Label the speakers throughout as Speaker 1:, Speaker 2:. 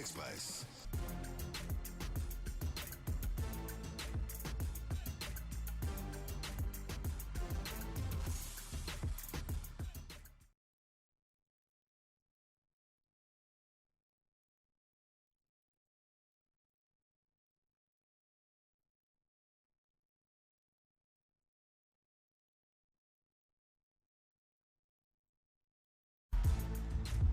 Speaker 1: Express.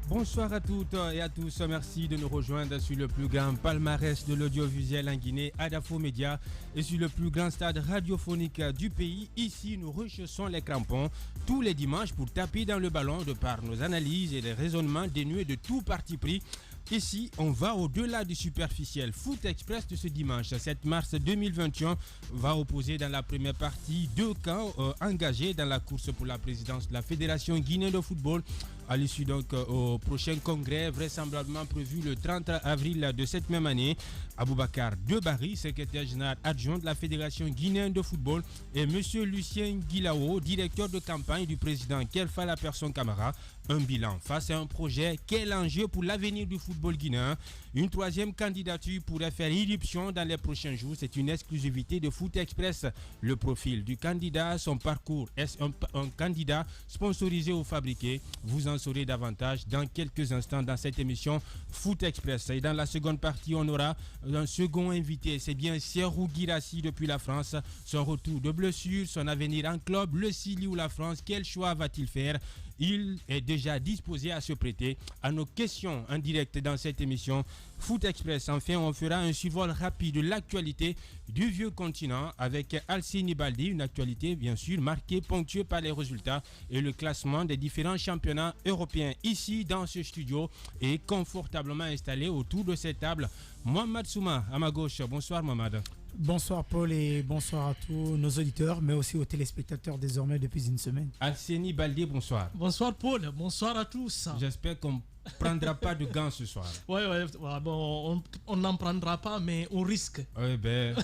Speaker 2: Bonsoir à toutes et à tous, merci de nous rejoindre sur le plus grand palmarès de l'audiovisuel en Guinée, Adafo Média, et sur le plus grand stade radiophonique du pays. Ici, nous rechaussons les crampons tous les dimanches pour taper dans le ballon de par nos analyses et les raisonnements dénués de tout parti pris. Ici, on va au-delà du superficiel. Foot Express de ce dimanche 7 mars 2021 va opposer dans la première partie deux camps engagés dans la course pour la présidence de la Fédération guinéenne de football. À l'issue donc au prochain congrès, vraisemblablement prévu le 30 avril de cette même année, Aboubakar Debari, secrétaire général adjoint de la Fédération guinéenne de football, et M. Lucien Guilao, directeur de campagne du président Kelfa La Personne Camara. Un bilan face à un projet. Quel enjeu pour l'avenir du football guinéen? Une troisième candidature pourrait faire irruption dans les prochains jours. C'est une exclusivité de Foot Express. Le profil du candidat, son parcours. Est-ce un candidat sponsorisé ou fabriqué? Vous en saurez davantage dans quelques instants dans cette émission Foot Express. Et dans la seconde partie, on aura un second invité. C'est bien Serhou Girassi depuis la France. Son retour de blessure, son avenir en club, le Sili ou la France. Quel choix va-t-il faire? Il est déjà disposé à se prêter à nos questions en direct dans cette émission Foot Express. Enfin, on fera un survol rapide de l'actualité du vieux continent avec Alcini Baldi, une actualité bien sûr marquée, ponctuée par les résultats et le classement des différents championnats européens. Ici dans ce studio et confortablement installé autour de cette table, Mohamed Souma à ma gauche. Bonsoir Mohamed.
Speaker 3: Bonsoir Paul et bonsoir à tous nos auditeurs, mais aussi aux téléspectateurs désormais depuis une semaine.
Speaker 2: Alcini Baldi, bonsoir.
Speaker 4: Bonsoir Paul, bonsoir à tous.
Speaker 2: J'espère qu'on prendra pas de gants ce soir.
Speaker 4: Ouais, bon, on n'en prendra pas, mais on risque.
Speaker 2: Oui, ben.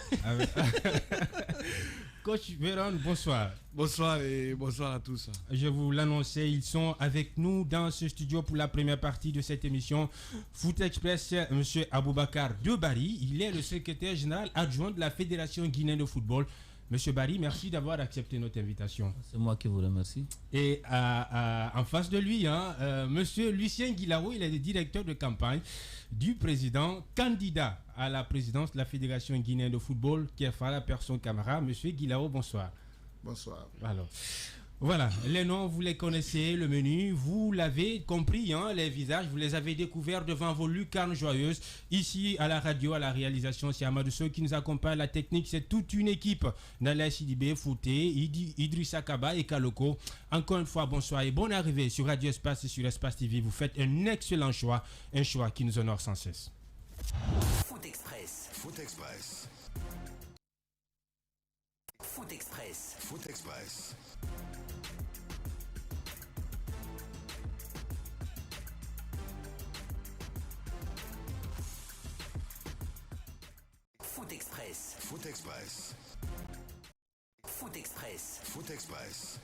Speaker 2: Coach Véron, bonsoir.
Speaker 5: Bonsoir et bonsoir à tous.
Speaker 2: Je vous l'annonçais, ils sont avec nous dans ce studio pour la première partie de cette émission Foot Express. Monsieur Aboubakar Debari, il est le secrétaire général adjoint de la Fédération guinéenne de football. Monsieur Barry, merci d'avoir accepté notre invitation.
Speaker 6: C'est moi qui vous remercie.
Speaker 2: Et en face de lui, Monsieur Lucien Guilao, il est le directeur de campagne du président candidat à la présidence de la Fédération guinéenne de football, Kelfa La Personne Camara. Monsieur Guilao, bonsoir.
Speaker 5: Bonsoir.
Speaker 2: Alors, voilà, les noms, vous les connaissez, le menu, vous l'avez compris, les visages, vous les avez découverts devant vos lucarnes joyeuses. Ici, à la radio, à la réalisation, c'est Amadou Sow qui nous accompagne. La technique, c'est toute une équipe. Nala Sidibé, Fouté, Idrissa Kaba et Kaloko. Encore une fois, bonsoir et bonne arrivée sur Radio Espace et sur Espace TV. Vous faites un excellent choix, un choix qui nous honore sans cesse.
Speaker 1: Foot Express. Foot Express. Foot Express. Foot Express. Foot Express. Foot Express. Foot Express. Foot Express.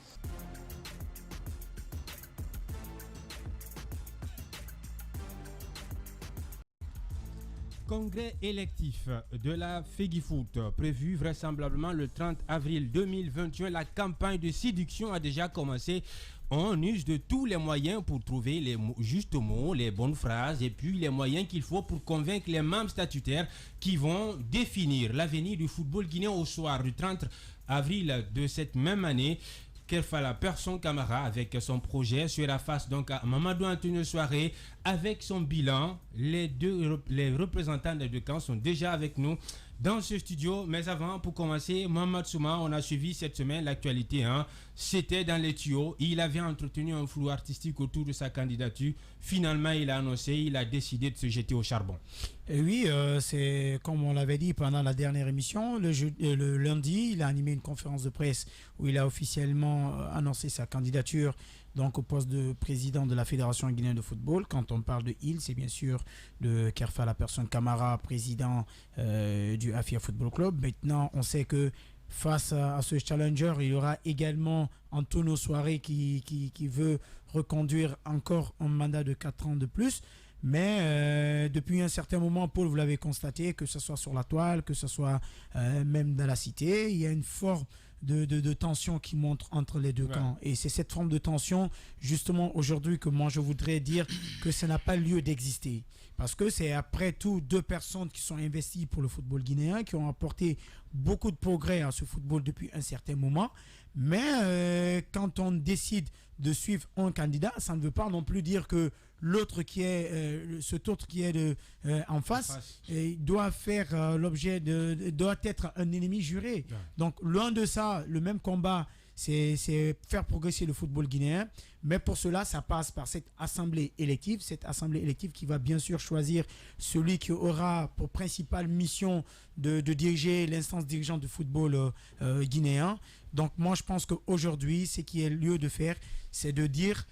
Speaker 2: Congrès électif de la FEGIFOOT prévu vraisemblablement le 30 avril 2021. La campagne de séduction a déjà commencé. On use de tous les moyens pour trouver les justes mots, les bonnes phrases et puis les moyens qu'il faut pour convaincre les membres statutaires qui vont définir l'avenir du football guinéen au soir du 30 avril de cette même année. Kelfa La Personne Camara avec son projet sera face donc à Mamadou Antonio Soiré avec son bilan. Les représentants des deux camps sont déjà avec nous dans ce studio. Mais avant, pour commencer, Mohamed Souma, on a suivi cette semaine l'actualité. C'était dans les tuyaux. Il avait entretenu un flou artistique autour de sa candidature. Finalement, il a annoncé, il a décidé de se jeter au charbon.
Speaker 3: Et oui, c'est comme on l'avait dit pendant la dernière émission, le lundi, il a animé une conférence de presse où il a officiellement annoncé sa candidature donc au poste de président de la Fédération guinéenne de football. Quand on parle de il, c'est bien sûr de Kelfa La Personne Camara, président du Afia Football Club. Maintenant, on sait que face à ce challenger, il y aura également Antonio Soiré qui veut reconduire encore un mandat de 4 ans de plus. Mais depuis un certain moment, Paul, vous l'avez constaté, que ce soit sur la toile, que ce soit même dans la cité, il y a une forme de tension qui monte entre les deux camps. Et c'est cette forme de tension, justement, aujourd'hui, que moi, je voudrais dire que ça n'a pas lieu d'exister. Parce que c'est après tout deux personnes qui sont investies pour le football guinéen, qui ont apporté beaucoup de progrès à ce football depuis un certain moment. Mais quand on décide de suivre un candidat, ça ne veut pas non plus dire que l'autre qui est cet autre qui est en face doit faire l'objet doit être un ennemi juré. Donc loin de ça, le même combat, c'est faire progresser le football guinéen, mais pour cela ça passe par cette assemblée élective qui va bien sûr choisir celui qui aura pour principale mission de diriger l'instance dirigeante du football guinéen. Donc moi je pense qu'aujourd'hui ce qui est lieu de faire, c'est de dire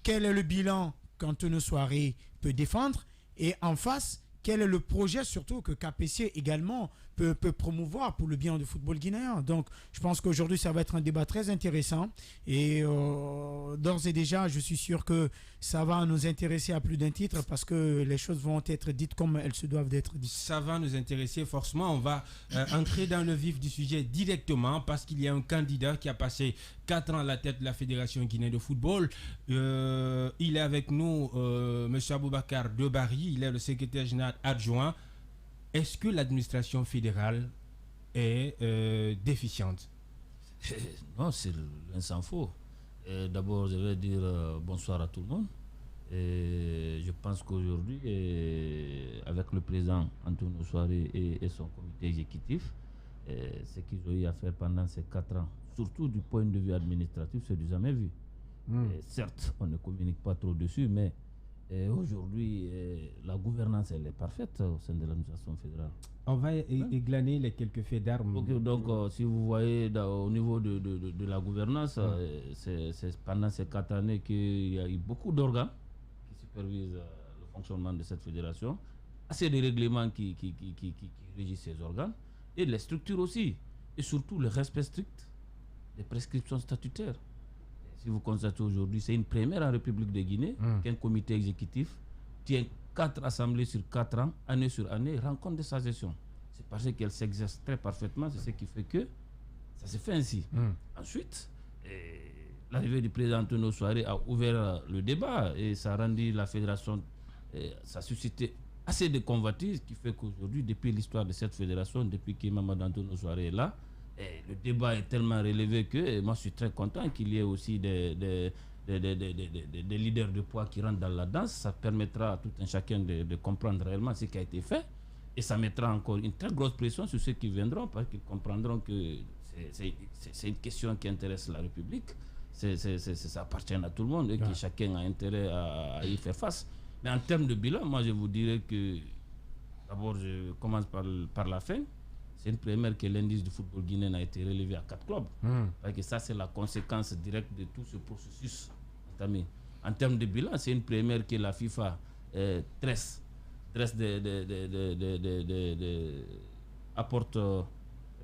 Speaker 3: quel est le bilan qu'Antonio Souaré peut défendre et en face, quel est le projet surtout que KPC également peut promouvoir pour le bien du football guinéen. Donc je pense qu'aujourd'hui ça va être un débat très intéressant et d'ores et déjà je suis sûr que ça va nous intéresser à plus d'un titre parce que les choses vont être dites comme elles se doivent d'être dites.
Speaker 2: Ça va nous intéresser forcément. On va entrer dans le vif du sujet directement parce qu'il y a un candidat qui a passé 4 ans à la tête de la Fédération guinéenne de football. Il est avec nous, M. Aboubacar Debari, il est le secrétaire général adjoint. Est-ce que l'administration fédérale est déficiente?
Speaker 6: Non, c'est l'instant faux. D'abord, je vais dire bonsoir à tout le monde. Et je pense qu'aujourd'hui, avec le président Antonio Souaré et son comité exécutif, ce qu'ils ont eu à faire pendant ces 4 ans, surtout du point de vue administratif, c'est du jamais vu. Certes, on ne communique pas trop dessus, mais aujourd'hui, la gouvernance, elle est parfaite au sein de l'administration fédérale.
Speaker 2: On va églaner les quelques faits d'armes.
Speaker 6: Okay, donc, si vous voyez au niveau de la gouvernance, c'est pendant ces 4 années qu'il y a eu beaucoup d'organes qui supervisent le fonctionnement de cette fédération, assez de règlements qui régissent ces organes, et les structures aussi, et surtout le respect strict des prescriptions statutaires. Si vous constatez aujourd'hui, c'est une première en République de Guinée qu'un comité exécutif tient 4 assemblées sur 4 ans, année sur année, rend compte de sa gestion. C'est parce qu'elle s'exerce très parfaitement, c'est ce qui fait que ça se fait ainsi. Ensuite, l'arrivée du président Antonio Souaré a ouvert le débat et ça a rendu la fédération, ça a suscité assez de convoitises, qui fait qu'aujourd'hui, depuis l'histoire de cette fédération, depuis que Mamadou Antonio Souaré est là, le débat est tellement relevé que moi je suis très content qu'il y ait aussi des leaders de poids qui rentrent dans la danse. Ça permettra à tout un chacun de comprendre réellement ce qui a été fait et ça mettra encore une très grosse pression sur ceux qui viendront parce qu'ils comprendront que c'est une question qui intéresse la République, ça appartient à tout le monde et que chacun a intérêt à y faire face. Mais en termes de bilan, moi je vous dirais que d'abord je commence par la fin. C'est une première que l'indice du football guinéen a été relevé à 4 clubs. Parce que ça, c'est la conséquence directe de tout ce processus entamé. En termes de bilan, c'est une première que la FIFA apporte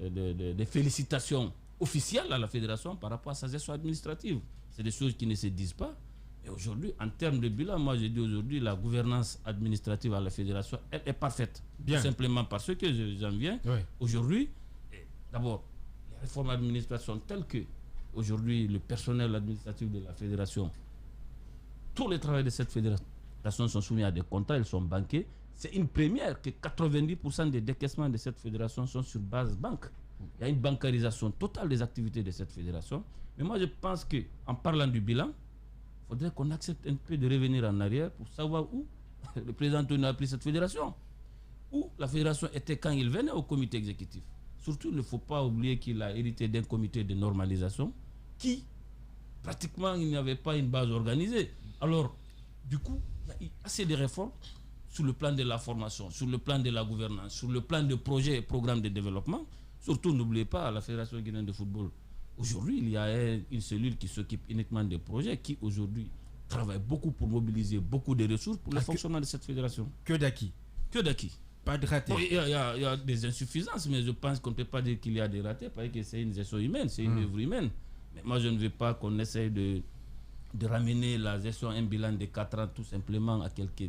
Speaker 6: des félicitations officielles à la fédération par rapport à sa gestion administrative. C'est des choses qui ne se disent pas. Et aujourd'hui, en termes de bilan, moi je dis aujourd'hui, la gouvernance administrative à la fédération, elle est parfaite. Bien. Tout simplement parce que j'en viens. Aujourd'hui, d'abord, les réformes administratives sont telles que aujourd'hui, le personnel administratif de la fédération, tous les travailleurs de cette fédération sont soumis à des contrats, ils sont banqués. C'est une première que 90% des décaissements de cette fédération sont sur base banque. Il y a une bancarisation totale des activités de cette fédération. Mais moi je pense qu'en parlant du bilan, il faudrait qu'on accepte un peu de revenir en arrière pour savoir où le président Antonio a pris cette fédération. Où la fédération était quand il venait au comité exécutif. Surtout, il ne faut pas oublier qu'il a hérité d'un comité de normalisation qui, pratiquement, il n'y avait pas une base organisée. Alors, du coup, il y a eu assez de réformes sur le plan de la formation, sur le plan de la gouvernance, sur le plan de projets et programmes de développement. Surtout, n'oubliez pas, la Fédération guinéenne de football. Aujourd'hui, il y a une cellule qui s'occupe uniquement des projets, qui aujourd'hui travaille beaucoup pour mobiliser beaucoup de ressources pour le fonctionnement de cette fédération.
Speaker 2: Que d'acquis.
Speaker 6: Que d'acquis.
Speaker 2: Pas de ratés.
Speaker 6: Bon, il y a des insuffisances, mais je pense qu'on ne peut pas dire qu'il y a des ratés, parce que c'est une gestion humaine, c'est une œuvre humaine. Mais moi, je ne veux pas qu'on essaye de de ramener la gestion à un bilan de 4 ans tout simplement à quelques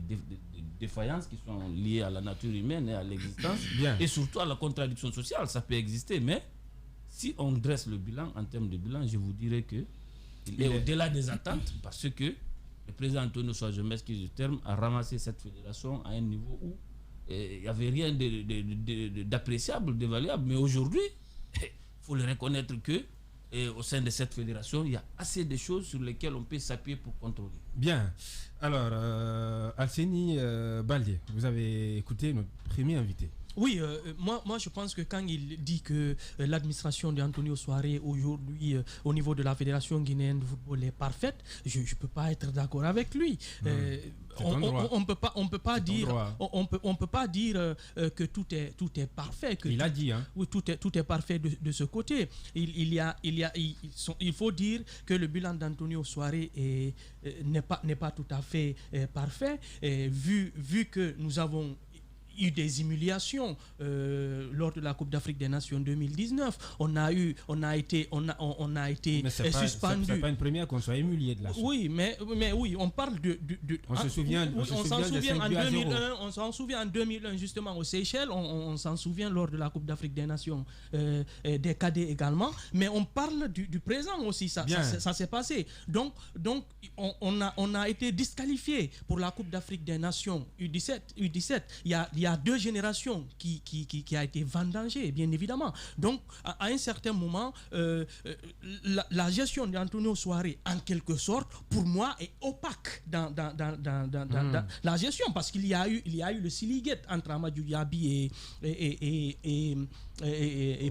Speaker 6: défaillances qui sont liées à la nature humaine et à l'existence, et surtout à la contradiction sociale. Ça peut exister, mais si on dresse le bilan, en termes de bilan, je vous dirais que il est au-delà des attentes, parce que le président Antonio Soa, je m'excuse du terme, a ramassé cette fédération à un niveau où il n'y avait rien d'appréciable, d'évaluable. Mais aujourd'hui, il faut le reconnaître que au sein de cette fédération, il y a assez de choses sur lesquelles on peut s'appuyer pour contrôler.
Speaker 2: Bien. Alors, Alseni Baldé, vous avez écouté notre premier invité.
Speaker 4: Oui, moi je pense que quand il dit que l'administration d'Antonio Soare aujourd'hui au niveau de la Fédération guinéenne de football est parfaite, je ne peux pas être d'accord avec lui. On peut pas dire que tout est parfait. Que
Speaker 2: il a dit, hein.
Speaker 4: Oui, tout est parfait de ce côté. Il faut dire que le bilan d'Antonio Soare n'est pas tout à fait parfait, vu que nous avons eu des humiliations lors de la Coupe d'Afrique des Nations 2019. On a été suspendu.
Speaker 2: C'est pas une première qu'on soit humilié de la sorte.
Speaker 4: Oui, mais oui, on parle de
Speaker 2: on s'en souvient
Speaker 4: en 2001 justement aux Seychelles, on s'en souvient lors de la Coupe d'Afrique des Nations des cadets également, mais on parle du présent aussi, ça s'est passé. Donc on a été disqualifié pour la Coupe d'Afrique des Nations U17. Il y a 2 générations qui a été vendangée, bien évidemment. Donc, à un certain moment, la gestion d'Antonio Soare, en quelque sorte, pour moi, est opaque dans la gestion, parce qu'il y a eu le Siligate entre Amadou Diaby et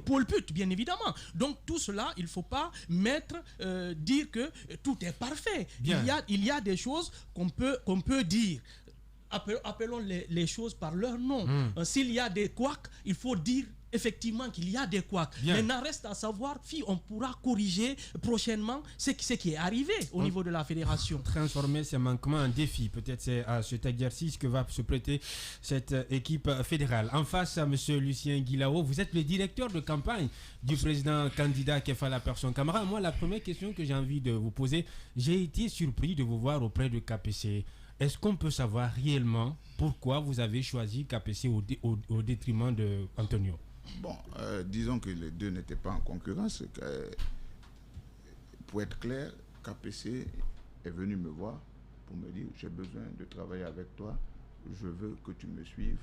Speaker 4: Paul Put, bien évidemment. Donc, tout cela, il ne faut pas dire que tout est parfait. Il y a des choses qu'on peut dire. Appelons les choses par leur nom. S'il y a des couacs, il faut dire effectivement qu'il y a des couacs. Maintenant, reste à savoir si on pourra corriger prochainement ce qui est arrivé au niveau de la fédération.
Speaker 2: Transformer ces manquements en défi. Peut-être c'est à cet exercice que va se prêter cette équipe fédérale. En face à M. Lucien Guilao, vous êtes le directeur de campagne du président candidat Kefala Persson Camara. Moi, la première question que j'ai envie de vous poser, j'ai été surpris de vous voir auprès de KPC. Est-ce qu'on peut savoir réellement pourquoi vous avez choisi KPC au détriment d'Antonio?
Speaker 5: Bon, disons que les deux n'étaient pas en concurrence. Pour être clair, KPC est venu me voir pour me dire « J'ai besoin de travailler avec toi, je veux que tu me suives ».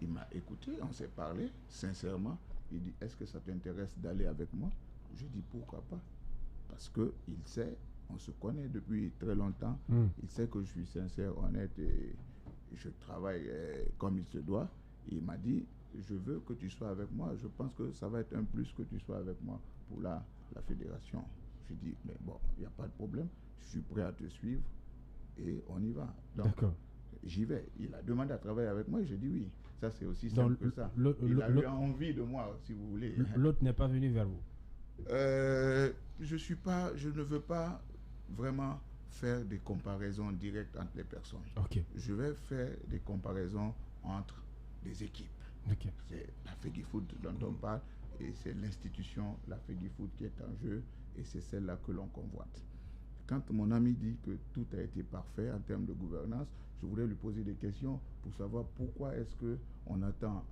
Speaker 5: Il m'a écouté, on s'est parlé sincèrement. Il dit « Est-ce que ça t'intéresse d'aller avec moi ?» Je dis « Pourquoi pas ?» Parce qu'il sait, on se connaît depuis très longtemps, il sait que je suis sincère, honnête et je travaille comme il se doit. Il m'a dit « Je veux que tu sois avec moi, je pense que ça va être un plus que tu sois avec moi pour la fédération. » Je dis « Mais bon, il n'y a pas de problème, je suis prêt à te suivre et on y va. » Donc, j'y vais. Il a demandé à travailler avec moi et j'ai dit oui. Ça, c'est aussi simple que ça. Il a eu envie de moi, si vous voulez.
Speaker 2: L'autre n'est pas venu vers vous?
Speaker 5: Je ne veux pas vraiment faire des comparaisons directes entre les personnes. Je vais faire des comparaisons entre des équipes. C'est la FEGIFOOT dont on parle et c'est l'institution, la FEGIFOOT, qui est en jeu et c'est celle-là que l'on convoite. Quand mon ami dit que tout a été parfait en termes de gouvernance, je voudrais lui poser des questions pour savoir pourquoi est-ce qu'on attend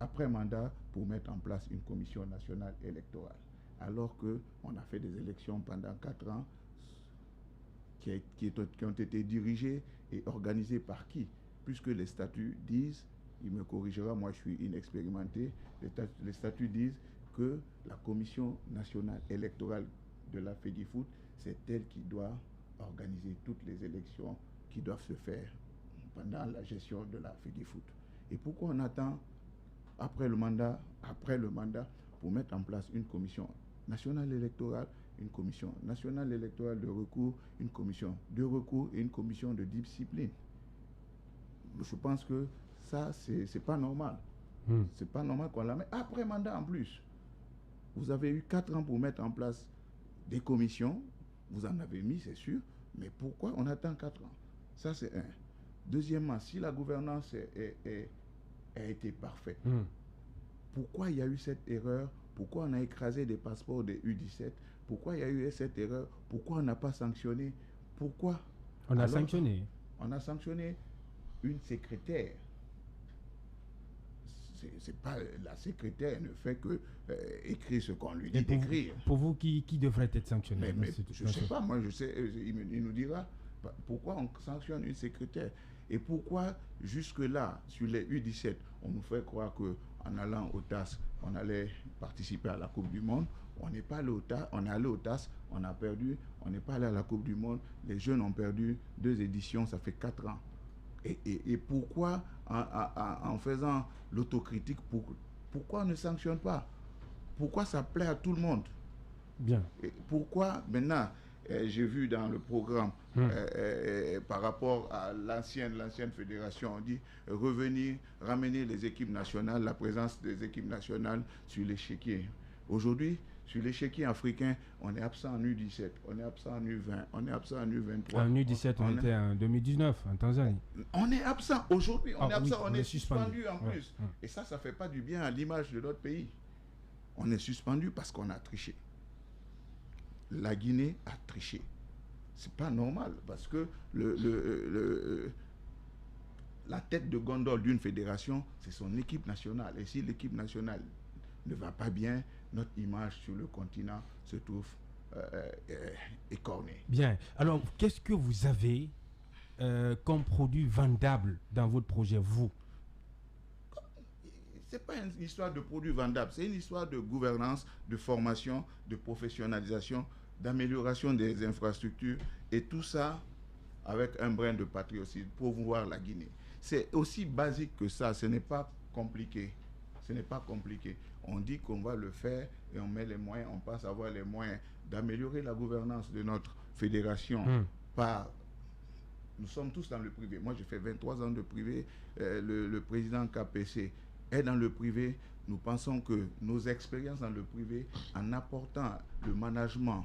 Speaker 5: après mandat pour mettre en place une commission nationale électorale, alors qu'on a fait des élections pendant 4 ans qui ont été dirigées et organisées par qui? Puisque les statuts disent, il me corrigera, moi je suis inexpérimenté, les statuts disent que la commission nationale électorale de la FEGIFOOT, c'est elle qui doit organiser toutes les élections qui doivent se faire pendant la gestion de la FEGIFOOT. Et pourquoi on attend après le mandat pour mettre en place une commission nationale électorale, une commission nationale électorale de recours, une commission de recours et une commission de discipline? Je pense que ça, c'est pas normal. C'est pas normal qu'on la mette après mandat en plus. Vous avez eu 4 ans pour mettre en place des commissions, vous en avez mis, c'est sûr, mais pourquoi on attend 4 ans? Ça, c'est un. Deuxièmement, si la gouvernance a été parfaite, pourquoi il y a eu cette erreur? Pourquoi on a écrasé des passeports des U17? Pourquoi il y a eu cette erreur? Pourquoi on n'a pas sanctionné Pourquoi?
Speaker 2: On a sanctionné.
Speaker 5: On a sanctionné une secrétaire. C'est pas la secrétaire ne fait que écrire ce qu'on lui dit d'écrire.
Speaker 2: Pour vous, qui devrait être sanctionné?
Speaker 5: Mais je ne sais pas, moi je sais, il nous dira pourquoi on sanctionne une secrétaire et pourquoi jusque-là, sur les U17, on nous fait croire qu'en allant au TAS, on allait participer à la Coupe du Monde. On n'est pas allé au TAS, on est allé au TAS, on a perdu, on n'est pas allé à la Coupe du Monde. Les jeunes ont perdu 2 éditions, ça fait 4 ans. Et pourquoi, en faisant l'autocritique, pourquoi on ne sanctionne pas? Pourquoi ça plaît à tout le monde?
Speaker 2: Bien.
Speaker 5: Et pourquoi maintenant, j'ai vu dans le programme, par rapport à l'ancienne fédération, on dit revenir, ramener les équipes nationales, la présence des équipes nationales sur l'échiquier. Aujourd'hui, sur l'échiquier africain, on est absent en U17, on est absent en U20, on est absent en U23.
Speaker 2: En U17, on était en 2019, en Tanzanie.
Speaker 5: On est absent. Aujourd'hui, on est absent,
Speaker 2: oui,
Speaker 5: on est suspendu en plus.
Speaker 2: Ouais.
Speaker 5: Et ça ne fait pas du bien à l'image de notre pays. On est suspendu parce qu'on a triché. La Guinée a triché. C'est pas normal parce que la tête de gondole d'une fédération, c'est son équipe nationale. Et si l'équipe nationale ne va pas bien, notre image sur le continent se trouve écornée.
Speaker 2: Bien. Alors, qu'est-ce que vous avez comme produit vendable dans votre projet, vous?
Speaker 5: C'est pas une histoire de produit vendable, c'est une histoire de gouvernance, de formation, de professionnalisation, d'amélioration des infrastructures et tout ça avec un brin de patriotisme pour voir la Guinée. C'est aussi basique que ça, ce n'est pas compliqué. Ce n'est pas compliqué. On dit qu'on va le faire et on met les moyens, on pense avoir les moyens d'améliorer la gouvernance de notre fédération par... Nous sommes tous dans le privé. Moi, j'ai fait 23 ans de privé. Le président KPC est dans le privé. Nous pensons que nos expériences dans le privé, en apportant le management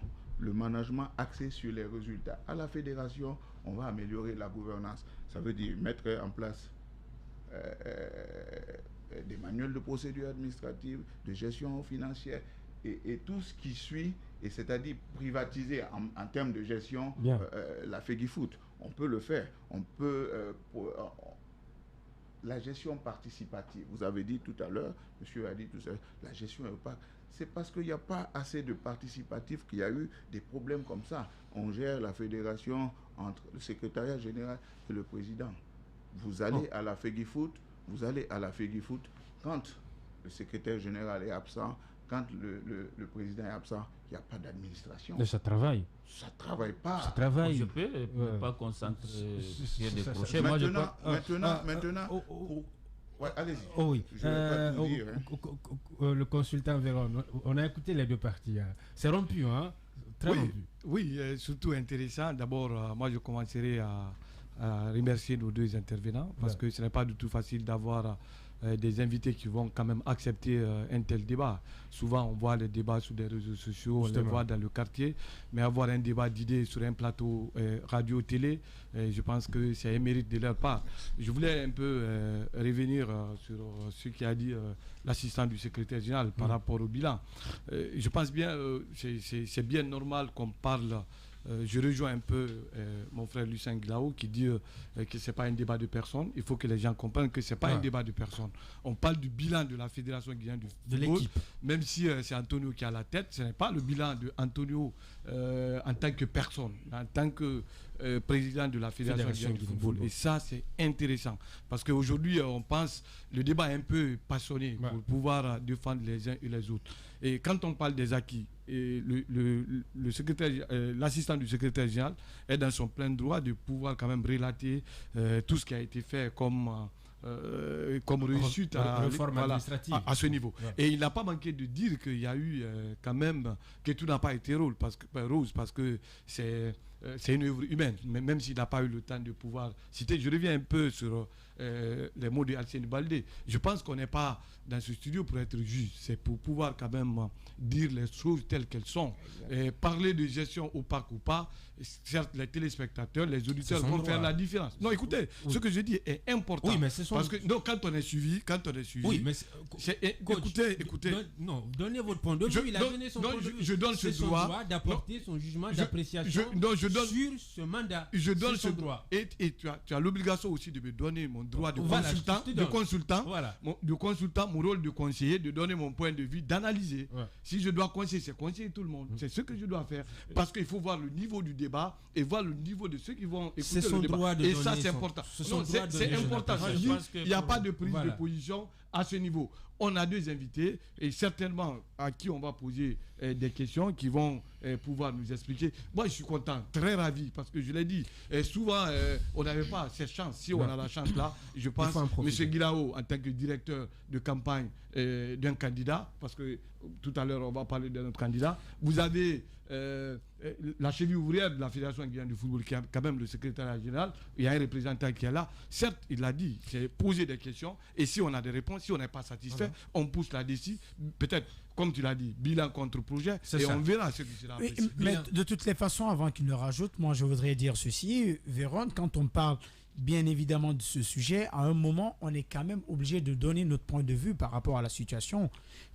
Speaker 5: axé sur les résultats à la fédération, on va améliorer la gouvernance. Ça veut dire mettre en place des manuels de procédure administrative, de gestion financière et tout ce qui suit, et c'est-à-dire privatiser en termes de gestion la FEGIFOOT. On peut le faire. On peut... la gestion participative, vous avez dit tout à l'heure, monsieur a dit tout ça, la gestion est opaque. C'est parce qu'il n'y a pas assez de participatifs qu'il y a eu des problèmes comme ça. On gère la fédération entre le secrétariat général et le président. Vous allez à la FEGIFOOT, quand le secrétaire général est absent, quand le président est absent, il n'y a pas d'administration.
Speaker 2: Mais ça travaille.
Speaker 5: Ça ne travaille pas.
Speaker 2: Ça travaille.
Speaker 6: Je peux pas concentrer sur des projets.
Speaker 5: Maintenant, ouais, allez-y.
Speaker 2: Oh oui.
Speaker 5: Je vais pas tout dire,
Speaker 2: le consultant Véron, on a écouté les deux parties. Hein. C'est rompu, hein? Très rompu.
Speaker 7: Oui, surtout intéressant. D'abord, moi, je commencerai à remercier nos 2 intervenants parce que ce n'est pas du tout facile d'avoir des invités qui vont quand même accepter un tel débat. Souvent, on voit les débats sur les réseaux sociaux, on les voit dans le quartier, mais avoir un débat d'idées sur un plateau radio-télé, je pense que c'est un mérite de leur part. Je voulais un peu revenir sur ce qu'a dit l'assistant du secrétaire général par rapport au bilan. Je pense bien, c'est bien normal qu'on parle. Je rejoins un peu mon frère Lucien Glao qui dit que ce n'est pas un débat de personne. Il faut que les gens comprennent que ce n'est pas un débat de personne. On parle du bilan de la Fédération guinéenne du football. De l'équipe. Même si c'est Antonio qui a la tête, ce n'est pas le bilan d'Antonio en tant que personne, en tant que président de la Fédération guinéenne du football. Et ça, c'est intéressant. Parce qu'aujourd'hui, on pense, le débat est un peu passionné pour pouvoir défendre les uns et les autres. Et quand on parle des acquis, et l'assistant du secrétaire général est dans son plein droit de pouvoir quand même relater tout ce qui a été fait comme réussite à ce niveau. Et il n'a pas manqué de dire qu'il y a eu quand même que tout n'a pas été rose parce que c'est une œuvre humaine, même s'il n'a pas eu le temps de pouvoir citer. Je reviens un peu sur les mots de Alcine Baldé. Je pense qu'on n'est pas dans ce studio pour être juge, c'est pour pouvoir quand même dire les choses telles qu'elles sont. Parler de gestion opaque ou pas, certes, les téléspectateurs, les auditeurs vont faire la différence. Non, écoutez, ce que je dis est important.
Speaker 2: Oui, mais c'est son...
Speaker 7: Parce que non, quand on est suivi,
Speaker 2: oui, mais
Speaker 7: écoutez.
Speaker 2: Donnez votre point de vue. Il a donné son point de vue.
Speaker 7: Je donne ce droit
Speaker 2: d'apporter son jugement d'appréciation sur ce mandat.
Speaker 7: Je donne ce droit. Et tu as l'obligation aussi de me donner mon droit de consultant, mon rôle de conseiller, de donner mon point de vue, d'analyser. Ouais. Si je dois conseiller, c'est conseiller tout le monde. C'est ce que je dois faire. Parce qu'il faut voir le niveau du débat et voir le niveau de ceux qui vont écouter le débat. Et ça, c'est important. C'est important. Il n'y a pas de prise de position à ce niveau. On a 2 invités et certainement à qui on va poser des questions qui vont pouvoir nous expliquer. Moi, je suis content, très ravi, parce que je l'ai dit, souvent, on n'avait pas cette chance. Si on a la chance là, je pense, M. Guilao, en tant que directeur de campagne d'un candidat, parce que tout à l'heure, on va parler de notre candidat, vous avez la cheville ouvrière de la Fédération guinéenne de football, qui a quand même le secrétariat général, il y a un représentant qui est là. Certes, il l'a dit, c'est poser des questions, et si on a des réponses, si on n'est pas satisfait, on pousse là-dessus, peut-être, comme tu l'as dit, bilan contre projet, et on verra ce qui sera apprécié.
Speaker 3: Mais de toutes les façons, avant qu'il ne rajoute, moi je voudrais dire ceci, Véron, quand on parle bien évidemment de ce sujet, à un moment, on est quand même obligé de donner notre point de vue par rapport à la situation.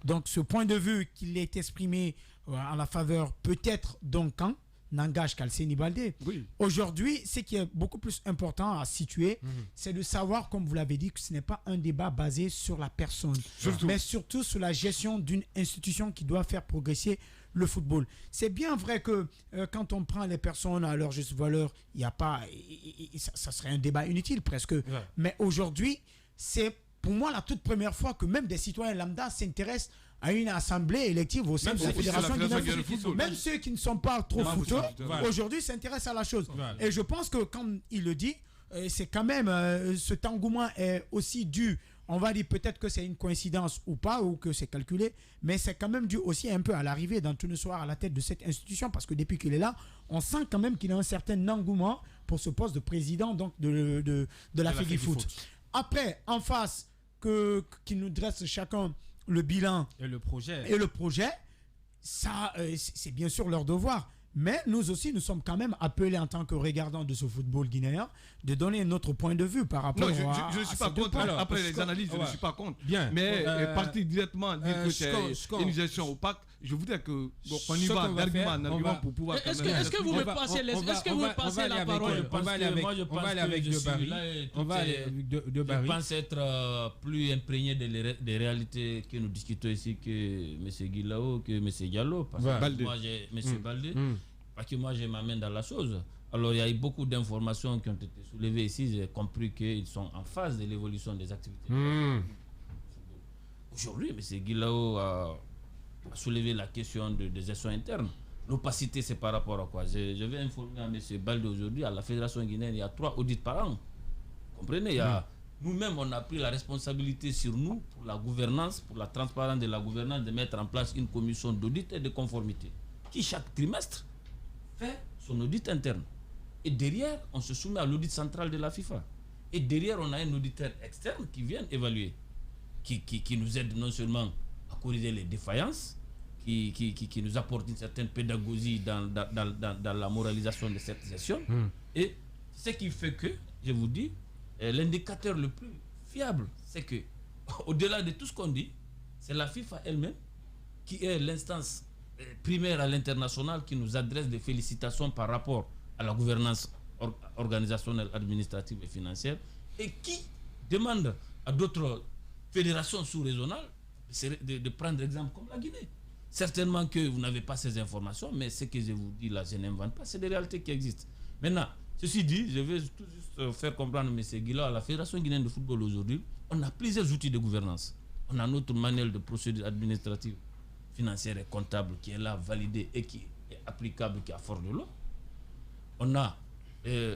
Speaker 3: Donc ce point de vue qu'il est exprimé en la faveur peut-être d'un camp n'engage qu'Alcine Baldé.
Speaker 7: Oui.
Speaker 3: Aujourd'hui, ce qui est beaucoup plus important à situer, c'est de savoir, comme vous l'avez dit, que ce n'est pas un débat basé sur la personne, mais surtout sur la gestion d'une institution qui doit faire progresser le football. C'est bien vrai que quand on prend les personnes à leur juste valeur, il n'y a pas, ça serait un débat inutile presque. Ouais. Mais aujourd'hui, c'est pour moi la toute première fois que même des citoyens lambda s'intéressent à une assemblée élective au sein de la Fédération guinéenne de football. Même ceux qui ne sont pas trop footeux, aujourd'hui s'intéressent à la chose. Et je pense que, comme il le dit, c'est quand même, cet engouement est aussi dû, on va dire peut-être que c'est une coïncidence ou pas, ou que c'est calculé, mais c'est quand même dû aussi un peu à l'arrivée d'Anthony Soar à la tête de cette institution, parce que depuis qu'il est là, on sent quand même qu'il a un certain engouement pour ce poste de président donc de la FEGIFOOT. Après, en face, qu'il nous dresse chacun le bilan
Speaker 2: et le projet, ça, c'est bien sûr leur devoir. Mais nous aussi, nous sommes quand même appelés en tant que regardants de ce football guinéen de donner notre point de vue par rapport à...
Speaker 7: Je ne suis pas contre. Après les analyses, je ne suis pas contre.
Speaker 2: Bien.
Speaker 7: Mais partir directement dire que c'est une gestion opaque, je voudrais qu'on y va d'argument en argument pour pouvoir...
Speaker 4: Est-ce que vous me passez la parole?
Speaker 2: On va aller avec De Barry.
Speaker 6: Je pense être plus imprégné des réalités que nous discutons ici que M. Guilao, que M. Diallo. Parce que moi, j'ai M. Baldé. Parce que moi, j'ai ma main dans la chose. Alors, il y a eu beaucoup d'informations qui ont été soulevées ici. J'ai compris qu'ils sont en phase de l'évolution des activités. Aujourd'hui, M. Guilao a soulevé la question de gestion interne. L'opacité, c'est par rapport à quoi? Je vais informer à M. Baldé aujourd'hui, à la Fédération guinéenne, il y a 3 audits par an. Vous comprenez? Nous-mêmes, on a pris la responsabilité sur nous, pour la gouvernance, pour la transparence de la gouvernance, de mettre en place une commission d'audit et de conformité, qui chaque trimestre fait son audit interne. Et derrière, on se soumet à l'audit central de la FIFA. Et derrière, on a un auditeur externe qui vient évaluer, qui nous aide non seulement à corriger les défaillances, qui nous apporte une certaine pédagogie dans la moralisation de cette gestion. Et ce qui fait que, je vous dis, l'indicateur le plus fiable, c'est que, au-delà de tout ce qu'on dit, c'est la FIFA elle-même qui est l'instance primaire à l'international qui nous adresse des félicitations par rapport à la gouvernance organisationnelle, administrative et financière, et qui demande à d'autres fédérations sous-régionales de prendre exemple comme la Guinée. Certainement que vous n'avez pas ces informations, mais ce que je vous dis là, je n'invente pas, c'est des réalités qui existent. Maintenant, ceci dit, je vais tout juste faire comprendre M. Guilao, à la Fédération guinéenne de football aujourd'hui, on a plusieurs outils de gouvernance. On a notre manuel de procédure administrative, financière et comptable qui est là, validé et qui est applicable, qui est à force de l'eau. On a,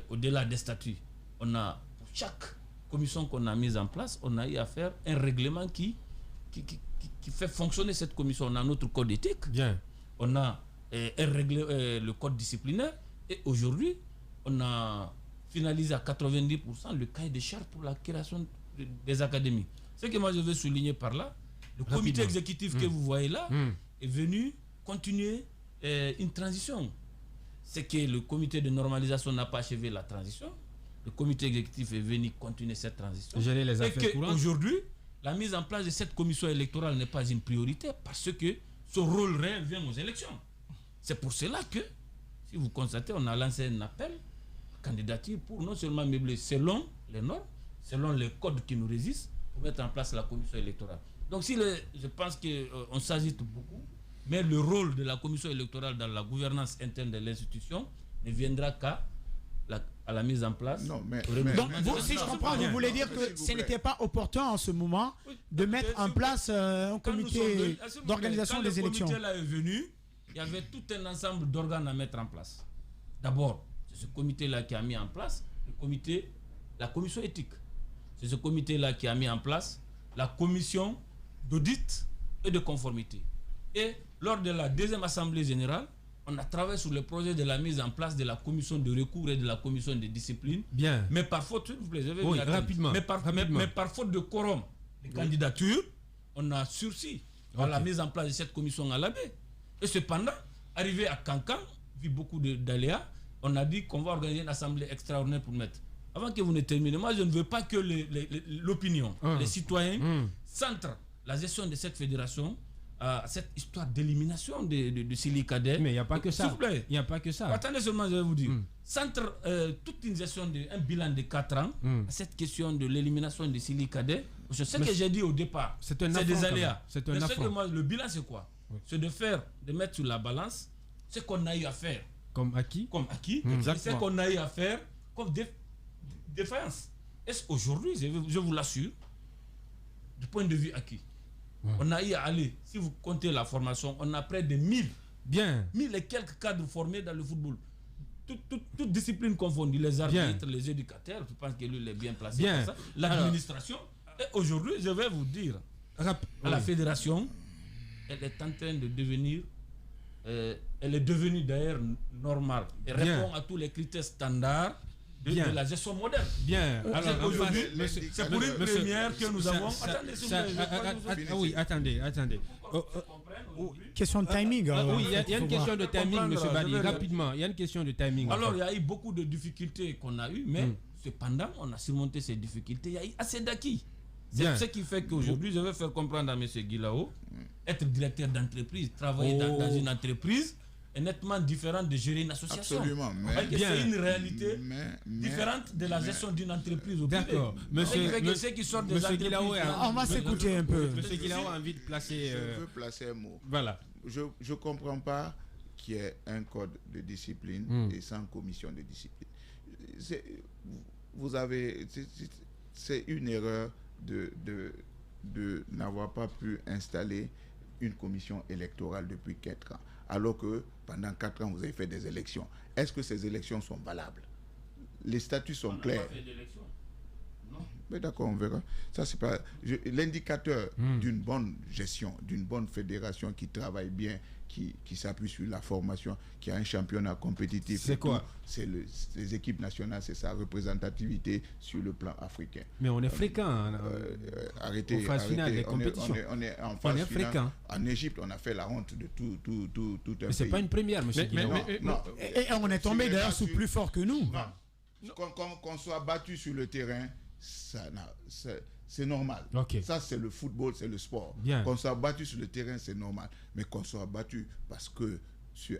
Speaker 6: au-delà des statuts, on a, pour chaque commission qu'on a mise en place, on a eu à faire un règlement qui fait fonctionner cette commission. On a notre code éthique.
Speaker 2: Bien.
Speaker 6: On a le code disciplinaire. Et aujourd'hui, on a finalise à 90% le cahier des charges pour la création des académies. Ce que moi je veux souligner par là, le comité exécutif que vous voyez là est venu continuer une transition. C'est que le comité de normalisation n'a pas achevé la transition. Le comité exécutif est venu continuer cette transition.
Speaker 2: Gérer les affaires courantes.
Speaker 6: Aujourd'hui, la mise en place de cette commission électorale n'est pas une priorité parce que son rôle réel vient aux élections. C'est pour cela que, si vous constatez, on a lancé un appel à candidature pour non seulement meubler selon les normes, selon les codes qui nous résistent, pour mettre en place la commission électorale. Donc je pense qu'on s'agite beaucoup, mais le rôle de la commission électorale dans la gouvernance interne de l'institution ne viendra qu'à la mise en place.
Speaker 3: Donc, si je comprends, vous voulez dire que ce n'était pas opportun en ce moment de mettre en place un comité d'organisation des élections.
Speaker 6: Quand le comité là est venu, il y avait tout un ensemble d'organes à mettre en place. D'abord, c'est ce comité-là qui a mis en place la commission éthique. C'est ce comité-là qui a mis en place la commission d'audit et de conformité. Et lors de la deuxième assemblée générale, on a travaillé sur le projet de la mise en place de la commission de recours et de la commission de discipline.
Speaker 2: Bien.
Speaker 6: Mais par faute, s'il vous plaît, je vais
Speaker 2: oui, rapidement.
Speaker 6: Mais par faute de quorum de candidature, on a sursis à la mise en place de cette commission à la baie. Et cependant, arrivé à Cancan, vu beaucoup d'aléas, on a dit qu'on va organiser une assemblée extraordinaire pour mettre. Avant que vous ne terminez, moi je ne veux pas que l'opinion, les citoyens centrent la gestion de cette fédération à cette histoire d'élimination de Sili Kader.
Speaker 2: Mais il n'y a pas que ça.
Speaker 6: S'il vous plaît.
Speaker 2: Il n'y a pas que ça.
Speaker 6: Attendez seulement, je vais vous dire. Centre toute une gestion un bilan de 4 ans à cette question de l'élimination de Sili Kader. Je sais que j'ai dit au départ, c'est des aléas.
Speaker 2: C'est un affront.
Speaker 6: Moi, le bilan c'est quoi? C'est de mettre sur la balance ce qu'on a eu à faire.
Speaker 2: Comme acquis.
Speaker 6: Et ce qu'on a eu à faire comme défaillance. Est-ce qu'aujourd'hui, je vous l'assure, du point de vue acquis, on a eu à aller, si vous comptez la formation, on a près de 1000 et quelques cadres formés dans le football. Toute discipline confondue, les arbitres, les éducateurs, je pense que lui il est bien placé pour ça. L'administration. Et aujourd'hui, je vais vous dire, la fédération, elle est en train de devenir, elle est devenue d'ailleurs normale. Elle répond à tous les critères standards de la gestion moderne.
Speaker 2: Bien.
Speaker 6: Alors aujourd'hui, c'est pour une première que nous avons.
Speaker 2: Attendez.
Speaker 3: Question de timing.
Speaker 2: Oui, il y a une question de timing, M. Badi. Rapidement, il y a une question de timing.
Speaker 6: Alors, il y a eu beaucoup de difficultés qu'on a eues, mais cependant, on a surmonté ces difficultés. Il y a eu assez d'acquis. C'est ce qui fait qu'aujourd'hui, je vais faire comprendre à M. Guilao, être directeur d'entreprise, travailler dans une entreprise est nettement différent de gérer une association.
Speaker 5: Absolument.
Speaker 6: C'est une réalité différente de la gestion d'une entreprise.
Speaker 2: D'accord. Monsieur
Speaker 6: Guilao,
Speaker 3: on va s'écouter un peu.
Speaker 2: Monsieur Guilao a envie de placer...
Speaker 5: Je veux placer un mot.
Speaker 2: Voilà.
Speaker 5: Je ne comprends pas qu'il y ait un code de discipline et sans commission de discipline. C'est une erreur de n'avoir pas pu installer une commission électorale depuis 4 ans. Alors que pendant 4 ans, vous avez fait des élections. Est-ce que ces élections sont valables? Les statuts sont clairs. Non. Mais d'accord, on verra. Ça, c'est pas l'indicateur d'une bonne gestion, d'une bonne fédération qui travaille bien, qui s'appuie sur la formation, qui a un championnat compétitif.
Speaker 2: C'est quoi?
Speaker 5: C'est les équipes nationales, c'est sa représentativité sur le plan africain.
Speaker 2: Mais on est fréquent.
Speaker 5: Arrêtez.
Speaker 2: En phase finale des compétitions.
Speaker 5: On est en phase finale. Fréquent. En Égypte, on a fait la honte de tout un pays.
Speaker 2: Mais c'est pas une première, monsieur Guilao.
Speaker 5: Non.
Speaker 3: Et on est tombé d'ailleurs sous plus fort que nous.
Speaker 5: Qu'on soit battu sur le terrain, c'est normal. Ça, c'est le football, c'est le sport. Qu'on soit battu sur le terrain, c'est normal. Mais qu'on soit battu parce que,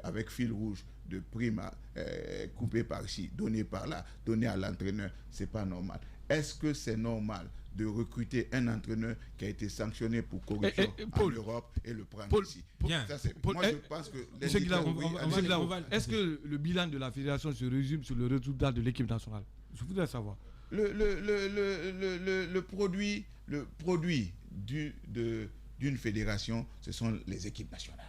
Speaker 5: avec fil rouge, de primes coupées par ici, données par là, données à l'entraîneur, c'est pas normal. Est-ce que c'est normal de recruter un entraîneur qui a été sanctionné pour corruption en Europe et le prendre ici? Moi, je pense que...
Speaker 7: Est-ce que le bilan de la fédération se résume sur le résultat de l'équipe nationale? Je voudrais savoir.
Speaker 5: Le produit d'une fédération, ce sont les équipes nationales.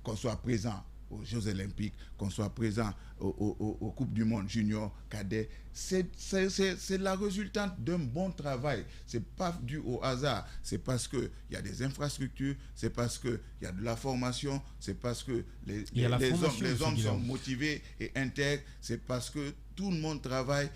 Speaker 5: Qu'on soit présent aux Jeux Olympiques, qu'on soit présent aux Coupes du Monde junior, cadet. C'est la résultante d'un bon travail. Ce n'est pas dû au hasard. C'est parce qu'il y a des infrastructures, c'est parce qu'il y a de la formation, c'est parce que les hommes sont motivés et intègres, c'est parce que tout le monde travaille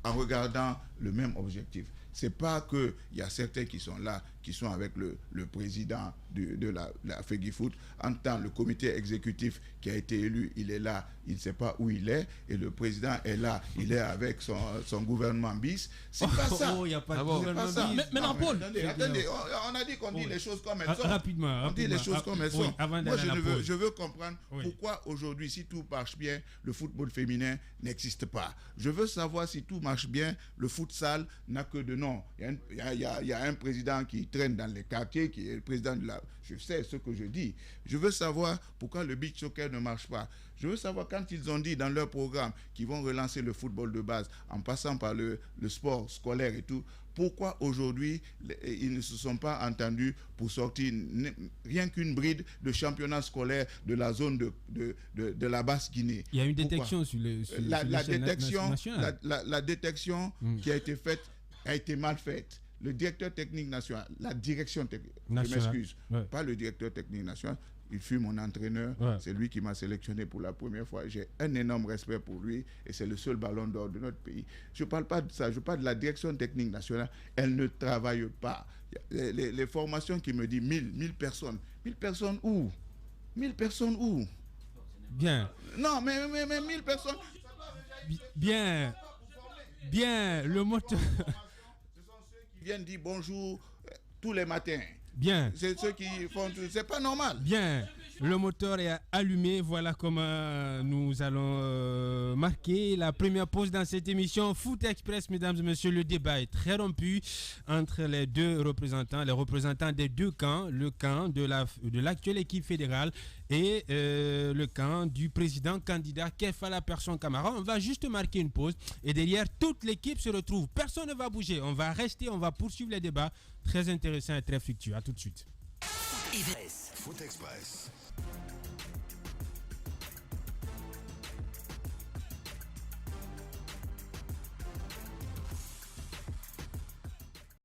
Speaker 5: en regardant le même objectif. C'est pas qu'il y a certains qui sont là, qui sont avec le président de la FEGIFOOT. En temps, le comité exécutif qui a été élu, il est là, il ne sait pas où il est, et le président est là, il est avec son gouvernement bis. C'est pas ça.
Speaker 2: Il n'y a pas de gouvernement bis.
Speaker 4: Mais Paul,
Speaker 5: attendez, on a dit qu'on dit les choses comme elles sont.
Speaker 2: Rapidement.
Speaker 5: On dit les choses comme elles sont. Moi, je veux comprendre
Speaker 2: Oui.
Speaker 5: pourquoi aujourd'hui, si tout marche bien, le football féminin n'existe pas. Je veux savoir si tout marche bien, le futsal n'a que de nom. Il y a un président qui traîne dans les quartiers, qui est le président de la... Je sais ce que je dis. Je veux savoir pourquoi le beach soccer ne marche pas. Je veux savoir quand ils ont dit dans leur programme qu'ils vont relancer le football de base en passant par le sport scolaire et tout, pourquoi aujourd'hui ils ne se sont pas entendus pour sortir rien qu'une bride de championnat scolaire de la zone de la Basse-Guinée?
Speaker 2: Il y a une détection sur
Speaker 5: la détection qui a été faite a été mal faite. Le directeur technique national, la direction technique, je m'excuse, pas le directeur technique national, il fut mon entraîneur, c'est lui qui m'a sélectionné pour la première fois. J'ai un énorme respect pour lui et c'est le seul ballon d'or de notre pays. Je ne parle pas de ça, je parle de la direction technique nationale. Elle ne travaille pas. Les formations qui me disent 1000 personnes. 1000 personnes où? 1000 personnes où?
Speaker 2: Bien.
Speaker 5: Non, mais 1000 personnes.
Speaker 2: Bien, le moteur.
Speaker 5: Ce sont ceux qui viennent dire bonjour tous les matins.
Speaker 2: Bien.
Speaker 5: C'est ceux qui font... C'est pas normal.
Speaker 2: Bien. Le moteur est allumé. Voilà comment nous allons marquer la première pause dans cette émission Foot Express. Mesdames et messieurs, le débat est très rompu entre les deux représentants, les représentants des deux camps, le camp de l'actuelle équipe fédérale et le camp du président candidat Kefa la personne Camara. On va juste marquer une pause et derrière, toute l'équipe se retrouve. Personne ne va bouger. On va rester, on va poursuivre les débats. Très intéressant et très fructueux. À tout de suite.
Speaker 1: Foot Express.